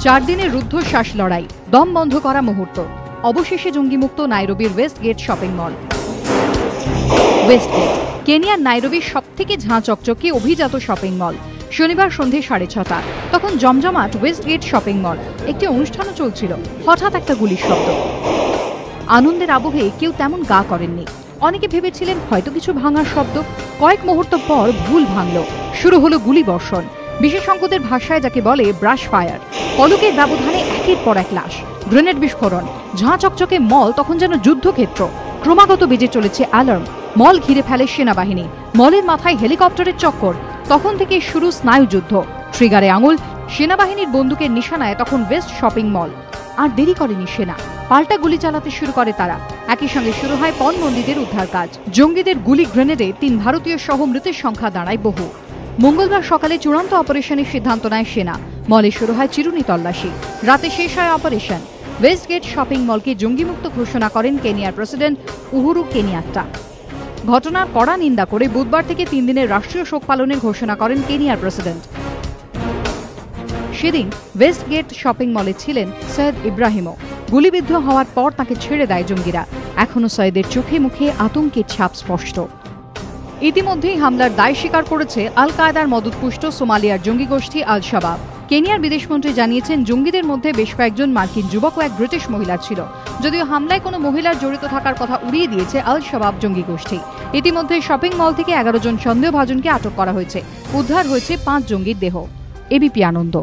4 দিনের রুদ্ধশ্বাস লড়াই, দম বন্ধ করা মুহূর্ত, অবশেষে জঙ্গিমুক্ত নাইরোবির ওয়েস্টগেট শপিং মল। ওয়েস্টগেট কেনিয়ার নাইরোবির সবথেকে ঝাঁ চকচকে অভিজাত শপিং মল। শনিবার সন্ধে 6:30 তখন জমজমাট ওয়েস্টগেট শপিং মল। একটি অনুষ্ঠানও চলছিল, হঠাৎ একটা গুলির শব্দ। আনন্দের আবহে কেউ তেমন গা করেননি। অনেকে ভেবেছিলেন হয়তো কিছু ভাঙার শব্দ। কয়েক মুহূর্ত পর ভুল ভাঙল, শুরু হলো গুলি বর্ষণ। বিশেষজ্ঞদের ভাষায় যাকে বলে ব্রাশ ফায়ার। পলকের ব্যবধানে একের পর এক লাশ, গ্রেনেড বিস্ফোরণ। ঝাঁ চকচকে মল তখন যেন যুদ্ধক্ষেত্র। ক্রমাগত বেজে চলেছে অ্যালার্ম। মল ঘিরে ফেলে সেনাবাহিনী, মলের মাথায় হেলিকপ্টারের চক্কর। তখন থেকে শুরু স্নায়ুযুদ্ধ। ট্রিগারে আঙুল, সেনাবাহিনীর বন্দুকের নিশানায় তখন ওয়েস্ট শপিং মল। আর দেরি করেনি সেনা, পাল্টা গুলি চালাতে শুরু করে তারা। একই সঙ্গে শুরু হয় পণবন্দীদের উদ্ধার কাজ। জঙ্গিদের গুলি গ্রেনেডে 3 ভারতীয় সহ মৃতের সংখ্যা দাঁড়ায় বহু। মঙ্গলবার সকালে চূড়ান্ত অপারেশনের সিদ্ধান্ত নেয় সেনা। মলে শুরু হয় চিরুনি তল্লাশি। রাতে শেষ হয় অপারেশন। ওয়েস্টগেট শপিং মলকে জঙ্গিমুক্ত ঘোষণা করেন কেনিয়ার প্রেসিডেন্ট উহুরু কেনিয়াত্তা। ঘটনার কড়া নিন্দা করে বুধবার থেকে 3 দিনের রাষ্ট্রীয় শোক পালনের ঘোষণা করেন কেনিয়ার প্রেসিডেন্ট। সেদিন ওয়েস্টগেট শপিং মলে ছিলেন সৈয়দ ইব্রাহিমও। গুলিবিদ্ধ হওয়ার পর তাকে ছেড়ে দেয় জঙ্গিরা। এখনো সৈয়দের চোখে মুখে আতঙ্কের ছাপ স্পষ্ট। ইতিমধ্যেই হামলার দায় স্বীকার করেছে আল কায়েদার মদতপুষ্ট সোমালিয়ার জঙ্গি গোষ্ঠী আল শাবাব। কেনিয়ার বিদেশমন্ত্রী জানিয়েছেন, জঙ্গিদের মধ্যে বেশ কয়েকজন মার্কিন যুবক ও এক ব্রিটিশ মহিলা ছিল। যদিও হামলায় কোনো মহিলার জড়িত থাকার কথা উড়িয়ে দিয়েছে আল শাবাব জঙ্গি গোষ্ঠী। ইতিমধ্যে শপিং মল থেকে 11 জন সন্দেহভাজনকে আটক করা হয়েছে। উদ্ধার হয়েছে 5 জঙ্গির দেহ। এবিপি আনন্দ।